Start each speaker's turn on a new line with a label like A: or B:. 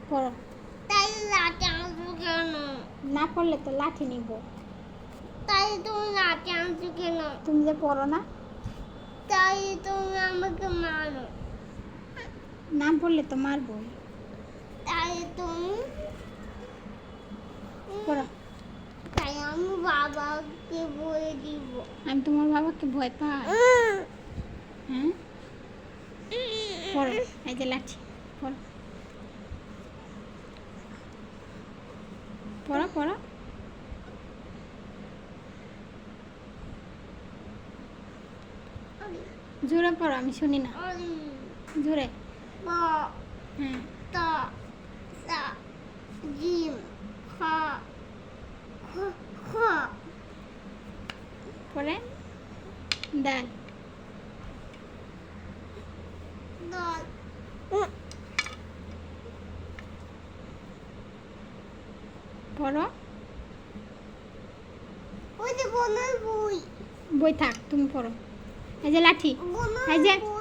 A: পড়ো।
B: তাই লাঠি আনছো কেন?
A: না পড়লে তো লাঠি নিব।
B: তাই তুমি লাঠি আনছো কেন?
A: তুমি যে পড়ো না।
B: তাই তুমি আমাকে মারো।
A: না পড়লে তো মারবো।
B: তাই তুমি
A: পড়ো।
B: তাই আমি বাবাকে বলে দিব।
A: আমি তোমার বাবাকে ভয় পাই। হ্যাঁ পড়ো। এই যে লাঠি পড়ো। পড়ো পড়ো। জোরে পড়ো, আমি শুনি না। জোরে।
B: বা
A: হ্যাঁ
B: তা সা জিম খা খ খ
A: পরে দাল।
B: দল
A: পড়ো।
B: ওই যে বোনের বই।
A: বই থাক, তুমি পড়ো। এই যে লাঠি।
B: বোনের
A: এই যে
B: বই।